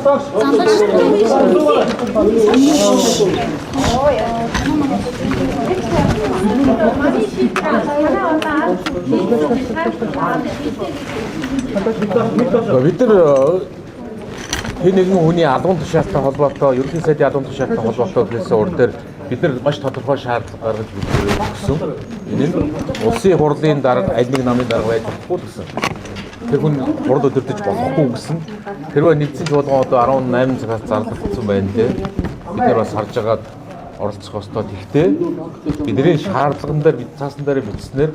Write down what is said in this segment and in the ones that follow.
Бид нар хэн нэгэн хүний албан тушаалтай холбоотой, ерөнхий сайдын албан тушаалтай холбоотой гэсэн урд дээр бид нар маш тодорхой шаардлага гаргаж өгсөн. Энэ нь улсын хурлын дарга аль нэг намын дарга байж болохгүй гэсэн. Тэр хүн хурд өдөрдөж болохгүй гэсэн. Хэрвээ нэгдсэн чуулган одоо 18 цагаас зарлагдсан байна те. Бид нар бас харж агаад оролцох ёстой. Тэгтээ бидний шаардлаган дээр бид цаасан дээр бичснээр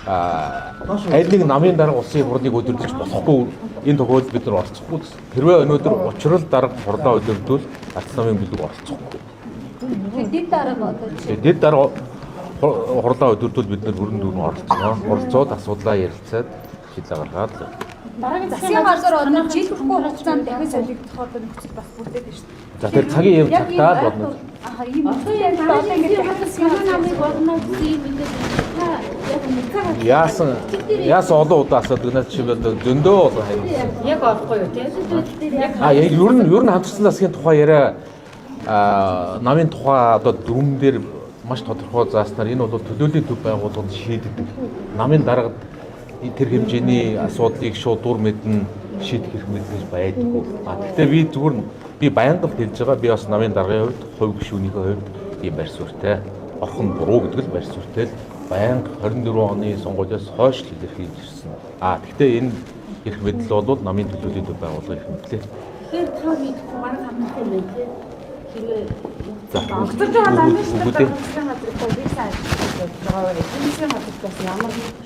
аль нэг намын дарга улсын хурлыг өдөрдөж болохгүй энэ тохиолдолд бид нар оролцохгүй гэсэн. Хэрвээ өнөөдөр учрал дарга хурлаа өдөрдвөл алт намын бүлэг оролцохгүй. Дэд дарга одоо дэд дарга хурлаа өдөрдвөл бид нар бүрэн дүүрэн оролцоод асуудлаа ярилцаад шийдэл гаргаад дараагийн засгийн газар одоо жил хүрхгүй хугацаанд дахин солигдох одоо нөхцөл бас бүрдээд байна шүү дээ. за тэр цагийн яв цагтаад болно. Аа ийм яг одоо ингээд хатсан намыг болно гэсэн юм ингээд Яасан олон удаа асуудаг надад чи зөндөө олон хайр. яг орохгүй юу тийм. Яг ер нь хамтарсан засгийн тухай яриа намын тухай одоо дүрм дээр маш тодорхой зааснаар энэ бол төлөөллийн төв байгууллагууд шийддэг. Намын дарга тэр хэмжээний асуудлыг шууд дур мэдэн шийдэх хэрэг мэдээж байдаггүй. Гэхдээ би зүгээр би баян гал хэлж байгаа. Би бас намын даргын хувьд, хувь гишүүнийхээ хувьд ийм байр суурьтай. Орхон буруу гэдэг л байр суурьтай л баян 24 оны сонгуулиас хойш л илэрхийлж ирсэн. Гэхдээ энэ эрх мэдэл бол намын төлөөллийн төв байгууллага эрх мэдлээ. Тэгэхээр та мэдхгүй манай хамттай байх тийм. Хэрвээ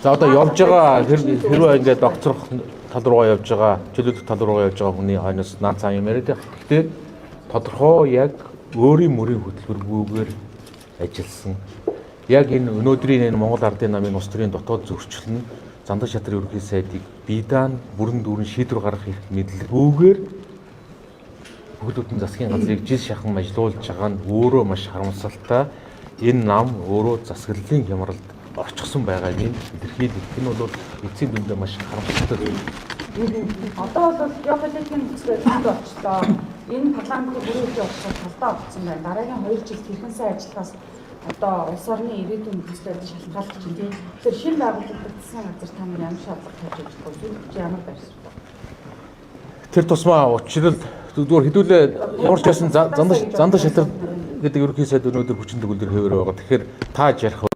за одоо явж байгаа хэрвээ ингээд докторх тал руугаа явж байгаа, чөлөөлөх тал руугаа явж байгаа хүний хойноос наад цаа юм яриад байх. Гэхдээ тодорхой яг өөрийн мөрийн хөтөлбөргүйгээр ажилласан. Яг энэ өнөөдрийн энэ Монгол Ардын намын улс төрийн дотоод зөрчил нь Зандаа шатрын ерөнхий сайдыг биедаан бүрэн дүүрэн шийдвэр гаргах эрх мэдлэггүйгээр Бүгд бүтэн засгийн газрыг жил шахан ажиллуулж байгаа нь өөрөө маш харамсалтай. Энэ нам өөрөө засаглалын хямралд орчихсон байгааг нь илэрхийлэх нь бол эцсийн дүндээ маш харамсалтай. Одоо бол геополитикийн нөхцөл байдал болчлоо. Энэ парламентын бүрэлдэхүүн болчихсон талдаа болцсон байна. Дараагийн 2 жил хэрхэн сайн ажиллахаас одоо улс орны ирээдүйн нөхцөл байдал шалтгаалж байна. Тэр шинэ байгуулагдсан газар та нар ямар шаардлага тавьж байгаа вэ? Зөвхөн ямар байрсаа? Тэр тусмаа учрал зүгээр хэдүүлээ ямар ч байсан зандаа шалтар гэдэг ерөнхий сайд өнөөдөр хүчин төгөлдөр хэвээр байгаа. Тэгэхээр тааж ярих